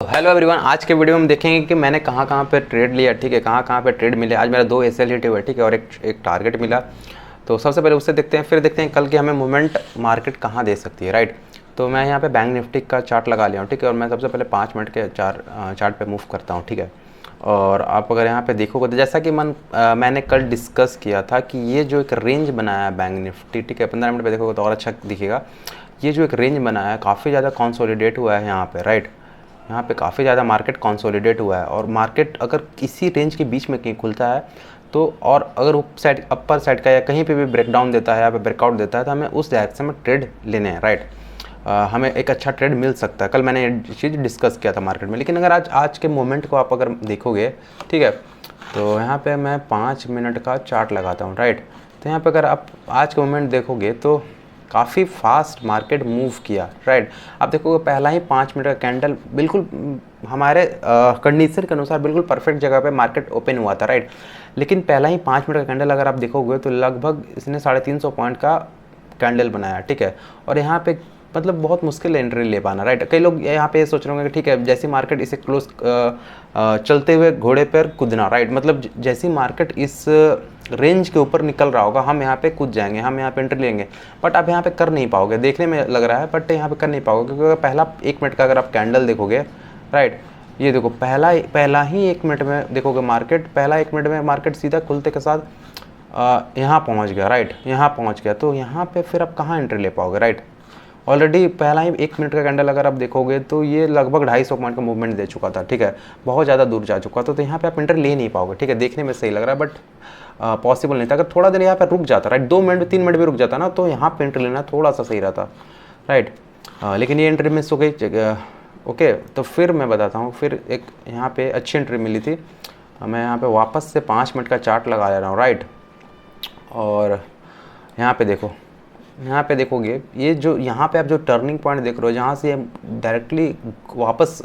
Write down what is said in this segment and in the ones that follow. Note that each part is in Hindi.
हेलो एवरीवन, आज के वीडियो में हम देखेंगे कि मैंने कहाँ कहाँ पे ट्रेड लिया, ठीक है, कहाँ कहाँ पे ट्रेड मिले। आज मेरा 2 एसएल हिट हुए, ठीक है, और एक टारगेट मिला। तो सबसे पहले उससे देखते हैं, फिर देखते हैं कल की हमें मूवमेंट मार्केट कहाँ दे सकती है, राइट। तो मैं यहाँ पे बैंक निफ्टी का चार्ट लगा लिया हूँ, ठीक है, और मैं सबसे पहले 5 मिनट के चार्ट पे मूव करता हूँ, ठीक है। और आप अगर यहाँ पे देखोगे तो जैसा कि मैंने कल डिस्कस किया था कि ये जो एक रेंज बनाया है बैंक निफ्टी, ठीक है, 15 मिनट पे देखोगे तो और अच्छा दिखेगा। ये जो एक रेंज बनाया है काफ़ी ज़्यादा कंसोलिडेट हुआ है यहाँ पे, राइट। यहाँ पे काफ़ी ज़्यादा मार्केट कंसोलिडेट हुआ है और मार्केट अगर किसी रेंज के बीच में कहीं खुलता है तो, और अगर अपर साइड का या कहीं पे भी ब्रेकडाउन देता है या पे ब्रेकआउट देता है तो हमें उस डायरेक्शन में ट्रेड लेने हैं, राइट। हमें एक अच्छा ट्रेड मिल सकता है। कल मैंने ये चीज़ डिस्कस किया था मार्केट में, लेकिन अगर आज के मोमेंट को आप अगर देखोगे, ठीक है, तो यहाँ पे मैं 5 मिनट का चार्ट लगाता हूँ, राइट। तो यहाँ पे अगर आप आज के मोमेंट देखोगे तो काफ़ी फास्ट मार्केट मूव किया, राइट। आप देखोगे पहला ही 5 मिनट का कैंडल बिल्कुल हमारे कंडीशन के अनुसार बिल्कुल परफेक्ट जगह पे मार्केट ओपन हुआ था, राइट। लेकिन पहला ही 5 मिनट का कैंडल अगर आप देखोगे तो लगभग इसने 350 पॉइंट का कैंडल बनाया, ठीक है। और यहाँ पे मतलब बहुत मुश्किल है एंट्री ले पाना, राइट। कई लोग यहाँ पे सोच रहे होंगे कि ठीक है, जैसी मार्केट इसे क्लोज चलते हुए घोड़े पर कूदना, राइट। मतलब जैसी मार्केट इस रेंज के ऊपर निकल रहा होगा हम यहाँ पे कूद जाएंगे, हम यहाँ पे एंट्री लेंगे। बट आप यहाँ पे कर नहीं पाओगे, देखने में लग रहा है बट यहाँ पे कर नहीं पाओगे, क्योंकि अगर पहला 1 मिनट का अगर आप कैंडल देखोगे, राइट, ये देखो पहला ही 1 मिनट में देखोगे मार्केट, पहला 1 मिनट में मार्केट सीधा खुलते के साथ यहाँ पहुँच गया, राइट, यहाँ पहुँच गया। तो यहाँ पे फिर आप कहाँ एंट्री ले पाओगे, राइट। ऑलरेडी पहला ही 1 मिनट का कैंडल अगर आप देखोगे तो ये लगभग 250 पॉइंट का मूवमेंट दे चुका था, ठीक है, बहुत ज़्यादा दूर जा चुका था। तो यहाँ पे आप एंट्री ले नहीं पाओगे, ठीक है। देखने में सही लग रहा है बट पॉसिबल नहीं था। अगर थोड़ा देर यहाँ पे रुक जाता, राइट, 2 मिनट 3 मिनट भी रुक जाता ना, तो यहाँ पे एंट्री लेना थोड़ा सा सही रहता, राइट। लेकिन ये एंट्री मिस हो गई, ओके। तो फिर मैं बताता हूँ, फिर एक यहाँ पे अच्छी एंट्री मिली थी। मैं यहाँ पे वापस से 5 मिनट का चार्ट लगा ले रहा हूँ, राइट। और यहाँ पे देखो, यहाँ पे देखोगे ये जो यहाँ पे आप जो टर्निंग पॉइंट देख रहे हो, जहाँ से डायरेक्टली वापस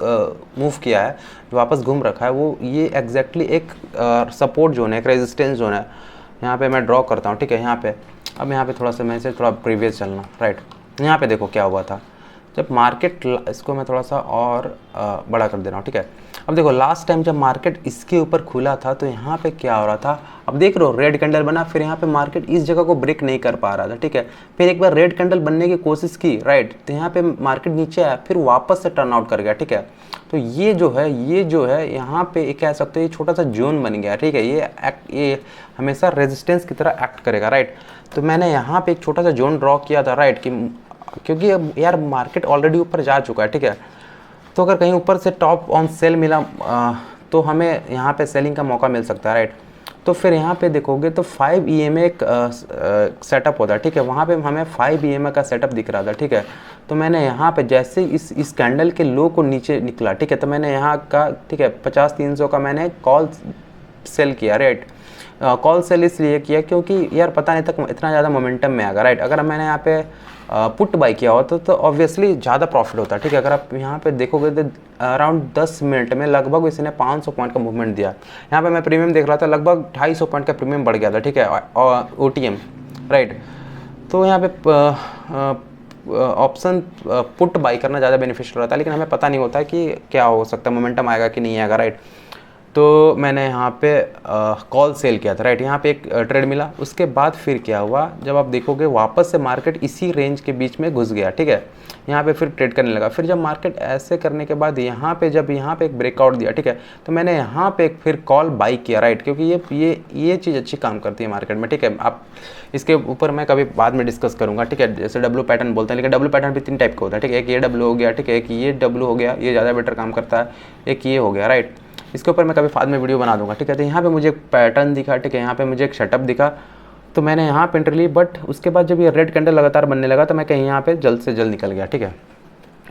मूव किया है, जो वापस घूम रखा है, वो ये एग्जैक्टली एक सपोर्ट जोन है, एक रेजिस्टेंस जोन है। यहाँ पे मैं ड्रॉ करता हूँ, ठीक है। यहाँ पे अब यहाँ पे थोड़ा सा मैं से थोड़ा प्रीवियस चलना, राइट। यहाँ पे देखो क्या हुआ था जब मार्केट, इसको मैं थोड़ा सा और बड़ा कर दे रहा हूँ, ठीक है। अब देखो लास्ट टाइम जब मार्केट इसके ऊपर खुला था तो यहाँ पे क्या हो रहा था, अब देख रहे हो रेड कैंडल बना, फिर यहाँ पे मार्केट इस जगह को ब्रेक नहीं कर पा रहा था, ठीक है। फिर एक बार रेड कैंडल बनने की कोशिश की, राइट, तो यहाँ पे मार्केट नीचे आया, फिर वापस से टर्न आउट कर गया, ठीक है। तो ये जो है यहाँ पे एक कह सकते हो ये छोटा सा जोन बन गया, ठीक है। ये हमेशा रेजिस्टेंस की तरह एक्ट करेगा, राइट। तो मैंने यहाँ पे एक छोटा सा जोन ड्रॉ किया था, राइट, क्योंकि अब यार मार्केट ऑलरेडी ऊपर जा चुका है, ठीक है। तो अगर कहीं ऊपर से टॉप ऑन सेल मिला तो हमें यहाँ पे सेलिंग का मौका मिल सकता है, राइट। तो फिर यहाँ पे देखोगे तो 5 EMA एक सेटअप होता है, ठीक है। वहाँ पे हमें 5 EMA का सेटअप दिख रहा था, ठीक है। तो मैंने यहाँ पे जैसे इस कैंडल के लो को नीचे निकला, ठीक है, तो मैंने यहाँ का, ठीक है, 50-300 का मैंने कॉल सेल किया, राइट। कॉल सेल इसलिए किया क्योंकि यार पता नहीं था इतना ज़्यादा मोमेंटम में आएगा, राइट। अगर मैंने यहाँ पे पुट बाई किया होता तो ऑब्वियसली ज़्यादा प्रॉफिट होता, ठीक है। अगर आप यहाँ पे देखोगे तो अराउंड 10 मिनट में लगभग इसने 500 पॉइंट का मूवमेंट दिया। यहाँ पे मैं प्रीमियम देख रहा था, लगभग 250 पॉइंट का प्रीमियम बढ़ गया था, ठीक है, OTM, राइट। तो यहाँ पे ऑप्शन पुट बाई करना ज़्यादा बेनिफिशियल रहता है, लेकिन हमें पता नहीं होता है कि क्या हो सकता है, मोमेंटम आएगा कि नहीं आएगा, राइट। तो मैंने यहाँ पे कॉल सेल किया था, राइट। यहाँ पे एक ट्रेड मिला। उसके बाद फिर क्या हुआ, जब आप देखोगे वापस से मार्केट इसी रेंज के बीच में घुस गया, ठीक है। यहाँ पे फिर ट्रेड करने लगा। फिर जब मार्केट ऐसे करने के बाद यहाँ पे जब यहाँ पे एक ब्रेकआउट दिया, ठीक है, तो मैंने यहाँ पे एक फिर कॉल बाई किया, राइट, क्योंकि ये चीज़ अच्छी काम करती है मार्केट में, ठीक है। आप इसके ऊपर मैं कभी बाद में डिस्कस करूँगा, ठीक है। जैसे डब्ल्यू पैटर्न बोलते हैं, लेकिन डब्ल्यू पैटर्न भी 3 टाइप का होता है, ठीक है। एक ये डब्ल्यू हो गया, ठीक है, एक ये डब्ल्यू हो गया, ये ज़्यादा बेटर काम करता है, एक ये हो गया, राइट। इसके ऊपर मैं कभी बाद में वीडियो बना दूंगा, ठीक है। तो यहाँ पे मुझे एक पैटर्न दिखा, ठीक है, यहाँ पे मुझे एक सेटअप दिखा, तो मैंने यहाँ पे एंट्री ली। बट उसके बाद जब ये रेड कैंडल लगातार बनने लगा तो मैं कहीं यहाँ पे जल्द से जल्द निकल गया, ठीक है।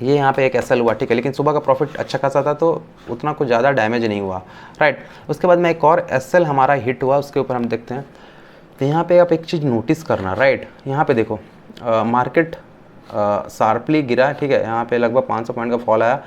ये यहाँ पे एक एसएल हुआ, ठीक है, लेकिन सुबह का प्रॉफिट अच्छा खासा था तो उतना कुछ ज़्यादा डैमेज नहीं हुआ, राइट। उसके बाद में एक और एसएल हमारा हिट हुआ, उसके ऊपर हम देखते हैं। तो यहाँ पे आप एक चीज़ नोटिस करना, राइट, यहाँ पे देखो मार्केट शार्पली गिरा, ठीक है, यहाँ पे लगभग 500 पॉइंट का फॉल आया।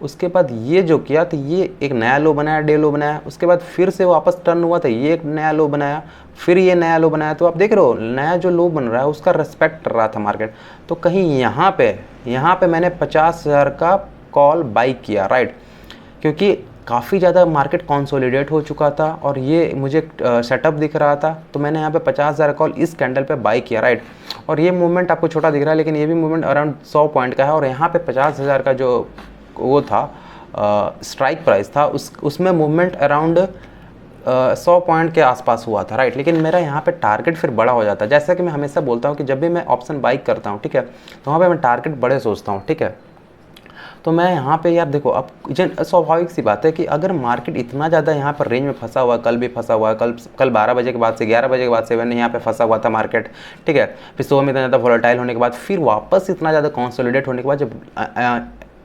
उसके बाद ये जो किया तो ये एक नया लो बनाया, डे लो बनाया। उसके बाद फिर से वापस टर्न हुआ था, ये एक नया लो बनाया, फिर ये नया लो बनाया। तो आप देख रहे हो नया जो लो बन रहा है उसका रेस्पेक्ट कर रहा था मार्केट। तो कहीं यहाँ पे मैंने 50,000 का कॉल बाई किया, राइट। क्योंकि काफ़ी ज़्यादा मार्केट कंसोलिडेट हो चुका था और ये मुझे सेटअप दिख रहा था, तो मैंने यहाँ पे 50,000 कॉल इस कैंडल पे बाई किया, राइट। और ये मूवमेंट आपको छोटा दिख रहा है, लेकिन ये भी मूवमेंट अराउंड 100 पॉइंट का है। और यहाँ पे 50,000 का जो वो था स्ट्राइक प्राइस था, उसमें मूवमेंट अराउंड 100 पॉइंट के आसपास हुआ था, राइट। लेकिन मेरा यहाँ पे टारगेट फिर बड़ा हो जाता है। जैसा कि मैं हमेशा बोलता हूँ कि जब भी मैं ऑप्शन बाई करता हूँ, ठीक है, तो वहाँ पे मैं टारगेट बड़े सोचता हूँ, ठीक है। तो मैं यहाँ पे यार देखो, अब स्वाभाविक सी बात है कि अगर मार्केट इतना ज़्यादा यहाँ पर रेंज में फंसा हुआ है, कल भी फंसा हुआ है, कल 12 बजे के बाद से 11 बजे के बाद से मैंने यहाँ पे फंसा हुआ था मार्केट, ठीक है। फिर सुबह में इतना ज़्यादा वोलेटाइल होने के बाद फिर वापस इतना ज़्यादा कंसोलिडेट होने के बाद जब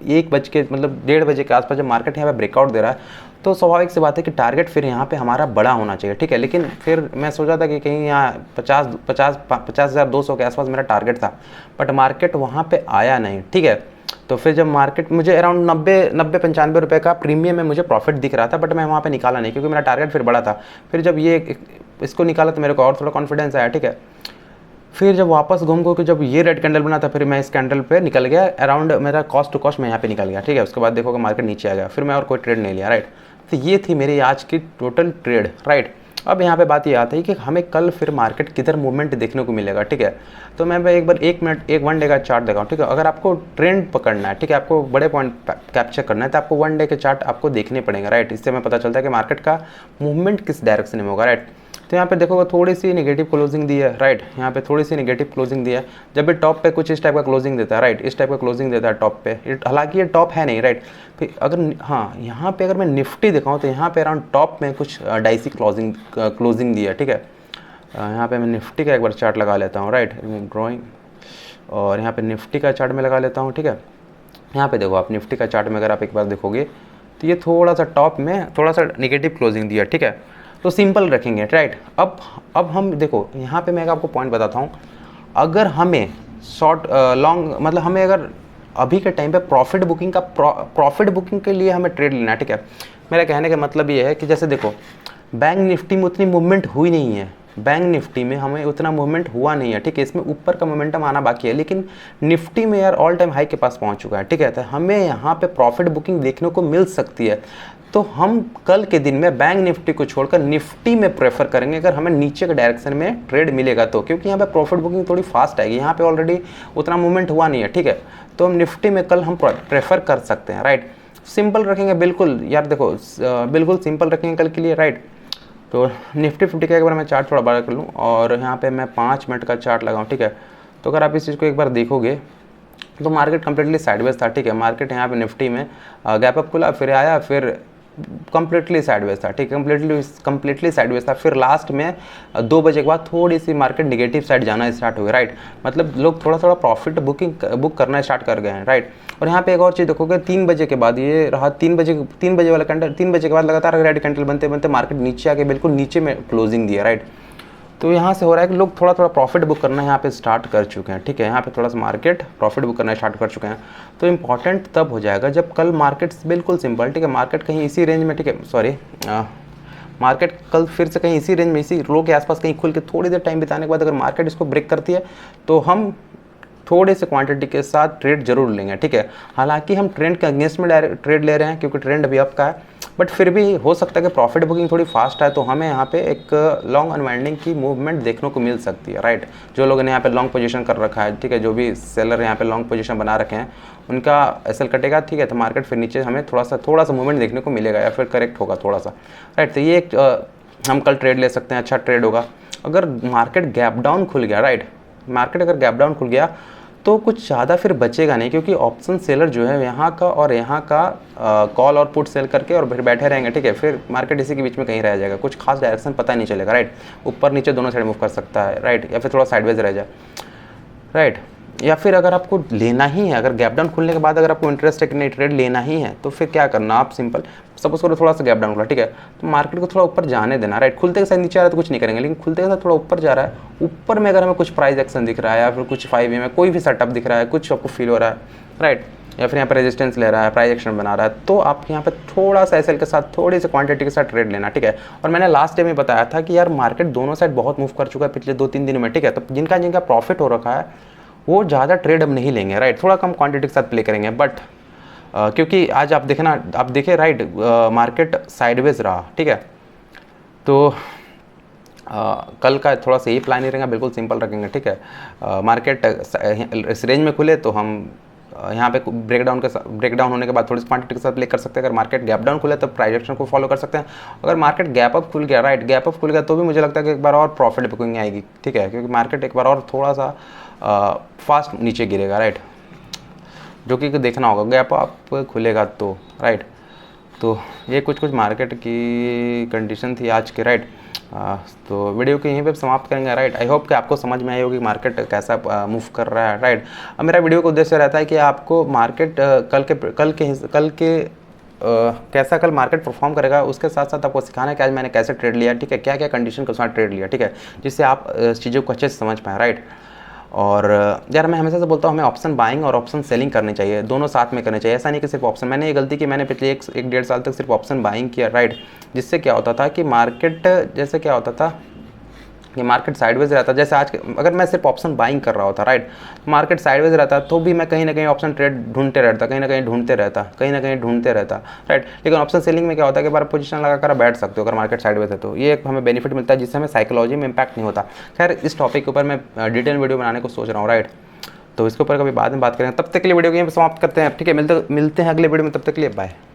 1 बज के मतलब 1:30 बजे के आसपास जब मार्केट यहाँ पे ब्रेकआउट दे रहा है, तो स्वाभाविक सी बात है कि टारगेट फिर यहाँ पे हमारा बड़ा होना चाहिए, ठीक है। लेकिन फिर मैं सोचा था कि कहीं यहाँ 50,200 के आसपास मेरा टारगेट था, बट मार्केट वहाँ पे आया नहीं, ठीक है। तो फिर जब मार्केट मुझे अराउंड 90-95 रुपये का प्रीमियम में मुझे प्रॉफिट दिख रहा था, बट मैं वहाँ पे निकाला नहीं क्योंकि मेरा टारगेट फिर बड़ा था। फिर जब ये इसको निकाला तो मेरे को और थोड़ा कॉन्फिडेंस आया, ठीक है। फिर जब वापस घूम के जब ये रेड कैंडल बना था, फिर मैं इस कैंडल पे निकल गया, अराउंड मेरा कॉस्ट टू कॉस्ट मैं यहाँ पे निकल गया, ठीक है। उसके बाद देखोगे मार्केट नीचे आ गया, फिर मैं और कोई ट्रेड नहीं लिया, राइट। तो ये थी मेरी आज की टोटल ट्रेड, राइट। अब यहाँ पे बात ये आती है कि हमें कल फिर मार्केट किधर मूवमेंट देखने को मिलेगा, ठीक है। तो मैं एक बार 1 डे का चार्ट दिखाऊँ, ठीक है। अगर आपको ट्रेंड पकड़ना है, ठीक है, आपको बड़े पॉइंट कैप्चर करना है, तो आपको 1 डे के चार्ट आपको देखने पड़ेंगे, राइट। इससे हमें पता चलता है कि मार्केट का मूवमेंट किस डायरेक्शन में होगा, राइट। तो यहाँ पे देखोगे थोड़ी सी नेगेटिव क्लोजिंग दी है, राइट। यहाँ पे थोड़ी सी नेगेटिव क्लोजिंग दी है। जब भी टॉप पे कुछ इस टाइप का क्लोजिंग देता है, राइट, इस टाइप का क्लोजिंग देता है टॉप पे, हालांकि ये टॉप है नहीं, राइट। फिर अगर हाँ यहाँ पे अगर मैं निफ्टी दिखाऊँ तो यहाँ पे अराउंड टॉप में कुछ डाइसी क्लोजिंग दी है, ठीक है। यहाँ पे मैं निफ्टी का एक बार चार्ट लगा लेता हूँ, राइट, ड्रॉइंग, और यहाँ पे निफ्टी का चार्ट में लगा लेता हूँ, ठीक है। यहाँ पे देखो आप निफ्टी का चार्ट में अगर आप एक बार देखोगे तो ये थोड़ा सा टॉप में थोड़ा सा नेगेटिव क्लोजिंग दिया, ठीक है। तो सिंपल रखेंगे, राइट। अब हम देखो यहाँ पे मैं आपको पॉइंट बताता हूँ। अगर हमें शॉर्ट लॉन्ग मतलब हमें अगर अभी के टाइम पे प्रॉफिट बुकिंग के लिए हमें ट्रेड लेना है, ठीक है। मेरा कहने का मतलब ये है कि जैसे देखो बैंक निफ्टी में उतनी मूवमेंट हुई नहीं है, बैंक निफ्टी में हमें उतना मूवमेंट हुआ नहीं है, ठीक है। इसमें ऊपर का मोमेंटम आना बाकी है, लेकिन निफ्टी में यार ऑल टाइम हाई के पास पहुंच चुका है, ठीक है। तो हमें यहाँ पे प्रॉफिट बुकिंग देखने को मिल सकती है। तो हम कल के दिन में बैंक निफ्टी को छोड़कर निफ्टी में प्रेफर करेंगे अगर हमें नीचे के डायरेक्शन में ट्रेड मिलेगा तो, क्योंकि यहाँ पे प्रॉफिट बुकिंग थोड़ी फास्ट आएगी। यहाँ पे ऑलरेडी उतना मूवमेंट हुआ नहीं है, ठीक है। तो हम निफ्टी में कल हम प्रेफर कर सकते हैं, राइट। सिंपल रखेंगे बिल्कुल यार, देखो बिल्कुल सिंपल रखेंगे कल के लिए, राइट। तो निफ्टी 50 का एक बार मैं चार्ट थोड़ा बड़ा कर लूँ और यहाँ पे मैं 5 मिनट का चार्ट लगाऊँ, ठीक है। तो अगर आप इस चीज़ को एक बार देखोगे तो मार्केट कम्प्लीटली साइडवेज था, ठीक है। मार्केट यहाँ पे निफ्टी में गैप अप खुला, फिर आया, फिर कम्प्लीटली साइडवेज था, ठीक है। कम्प्लीटली साइडवेज था। फिर लास्ट में 2 बजे के बाद थोड़ी सी मार्केट नेगेटिव साइड जाना स्टार्ट हो गया, राइट। मतलब लोग थोड़ा थोड़ा प्रॉफिट बुक करना स्टार्ट कर गए हैं, राइट। और यहाँ पे एक और चीज़ देखोगे, 3 बजे के बाद ये रहा 3 बजे वाला कैंडल, 3 बजे के बाद लगातार रेड कैंडल बनते बनते मार्केट नीचे आके बिल्कुल नीचे में क्लोजिंग दिया, राइट। तो यहाँ से हो रहा है कि लोग थोड़ा थोड़ा प्रॉफिट बुक करना यहाँ पे स्टार्ट कर चुके हैं, ठीक है। यहाँ पे थोड़ा सा मार्केट प्रॉफिट बुक करना स्टार्ट कर चुके हैं। तो इंपॉर्टेंट तब हो जाएगा जब कल मार्केट बिल्कुल सिंपल, ठीक है, मार्केट कहीं इसी रेंज में, ठीक है, सॉरी, मार्केट कल फिर से कहीं इसी रेंज में इसी लो के आसपास कहीं खुल के थोड़ी देर टाइम बिताने के बाद अगर मार्केट इसको ब्रेक करती है तो हम थोड़े से क्वांटिटी के साथ ट्रेड जरूर लेंगे, ठीक है। हालांकि हम ट्रेंड के अगेंस्ट में डायरेक्ट ट्रेड ले रहे हैं क्योंकि ट्रेंड अभी अप का है, बट फिर भी हो सकता है कि प्रॉफिट बुकिंग थोड़ी फास्ट है, तो हमें यहाँ पे एक लॉन्ग अनवाइंडिंग की मूवमेंट देखने को मिल सकती है, राइट। जो लोगों ने यहाँ पे लॉन्ग पोजीशन कर रखा है, ठीक है, जो भी सेलर यहाँ पे लॉन्ग पोजीशन बना रखे हैं उनका एसएल कटेगा, ठीक है। तो मार्केट फिर नीचे हमें थोड़ा सा मूवमेंट देखने को मिलेगा या फिर करेक्ट होगा थोड़ा सा, राइट। तो ये एक हम कल ट्रेड ले सकते हैं, अच्छा ट्रेड होगा। अगर मार्केट गैप डाउन खुल गया, राइट, मार्केट अगर गैप डाउन खुल गया तो कुछ ज़्यादा फिर बचेगा नहीं, क्योंकि ऑप्शन सेलर जो है यहाँ का और यहाँ का कॉल और पुट सेल करके और फिर बैठे रहेंगे, ठीक है। फिर मार्केट इसी के बीच में कहीं रह जाएगा, कुछ खास डायरेक्शन पता नहीं चलेगा, राइट। ऊपर नीचे दोनों साइड मूव कर सकता है, राइट, या फिर थोड़ा साइडवेज रह जाए, राइट। या फिर अगर आपको लेना ही है, अगर गैप डाउन खुलने के बाद अगर आपको इंटरेस्ट है कि नहीं ट्रेड लेना ही है, तो फिर क्या करना, आप सिंपल सपोज करो थोड़ा सा गैप डाउन खुला, ठीक है, तो मार्केट को थोड़ा ऊपर जाने देना, राइट। खुलते के साथ नीचे आ रहा है तो कुछ नहीं करेंगे, लेकिन खुलते के साथ थोड़ा ऊपर जा रहा है, ऊपर में अगर हमें कुछ प्राइस एक्शन दिख रहा है या फिर कुछ 5 में कोई भी सेटअप दिख रहा है, कुछ आपको फील हो रहा है, राइट, या फिर यहाँ पर रेजिस्टेंस ले रहा है, प्राइस एक्शन बना रहा है, तो आप यहाँ पे थोड़ा सा एसएल के साथ थोड़ी सी क्वांटिटी के साथ ट्रेड लेना, ठीक है। और मैंने लास्ट डे में बताया था कि यार मार्केट दोनों साइड बहुत मूव कर चुका है पिछले 2-3 दिन में, ठीक है। तो जिनका प्रॉफिट हो रखा है वो ज़्यादा ट्रेड अब नहीं लेंगे, राइट, थोड़ा कम क्वांटिटी के साथ प्ले करेंगे। बट क्योंकि आज आप देखें ना, आप देखें राइट, मार्केट साइडवेज रहा, ठीक है। तो कल का थोड़ा सा यही प्लान ही रहेगा, बिल्कुल सिंपल रखेंगे, ठीक है। मार्केट इस रेंज में खुले तो हम यहाँ पे ब्रेकडाउन होने के बाद थोड़ी सी क्वांटिटी के साथ प्ले कर सकते हैं। अगर मार्केट गैप डाउन खुले तो प्राइस एक्शन को फॉलो कर सकते हैं। अगर मार्केट गैप अप खुल गया, राइट, गैप अप खुल गया तो भी मुझे लगता है कि एक बार और प्रॉफिट बुकिंग आएगी, ठीक है, क्योंकि मार्केट एक बार और थोड़ा सा फास्ट नीचे गिरेगा, राइट, जो कि देखना होगा गैप अप खुलेगा तो, राइट। तो ये कुछ मार्केट की कंडीशन थी आज के, राइट। तो वीडियो को यहीं पे समाप्त करेंगे, राइट। आई होप कि आपको समझ में आई होगी मार्केट कैसा मूव कर रहा है, राइट। अब मेरा वीडियो का उद्देश्य रहता है कि आपको मार्केट कल के कैसा कल मार्केट परफॉर्म करेगा, उसके साथ साथ आपको सिखाना है कि आज मैंने कैसे ट्रेड लिया, ठीक है, क्या क्या कंडीशन के साथ ट्रेड लिया, ठीक है, जिससे आप चीज़ों को अच्छे से समझ पाएँ, राइट। और यार मैं हमेशा से बोलता हूँ हमें ऑप्शन बाइंग और ऑप्शन सेलिंग करनी चाहिए, दोनों साथ में करने चाहिए। ऐसा नहीं कि सिर्फ ऑप्शन, मैंने ये गलती की, मैंने पिछले एक डेढ़ साल तक सिर्फ ऑप्शन बाइंग किया, राइट। जिससे क्या होता था कि मार्केट, जैसे क्या होता था कि मार्केट साइडवेज रहता, जैसे आज अगर मैं सिर्फ ऑप्शन बाइंग कर रहा होता, राइट, मार्केट साइडवेज रहता तो भी मैं कहीं ना कहीं ऑप्शन ट्रेड ढूंढते रहता, कहीं ना कहीं ढूंढते रहता, राइट। लेकिन ऑप्शन सेलिंग में क्या होता है कि बार पोजीशन लगाकर बैठ सकते हो अगर मार्केट साइडवेज है तो, ये एक हमें बेनिफिट मिलता है जिससे हमें साइकोलॉजी में इंपैक्ट नहीं होता। खैर इस टॉपिक के ऊपर मैं डिटेल वीडियो बनाने को सोच रहा हूँ, राइट, तो इसके ऊपर कभी बाद में बात करेंगे। तब तक के लिए वीडियो को यहीं पर समाप्त करते हैं, ठीक है, मिलते हैं अगले वीडियो में, तब तक के लिए बाय।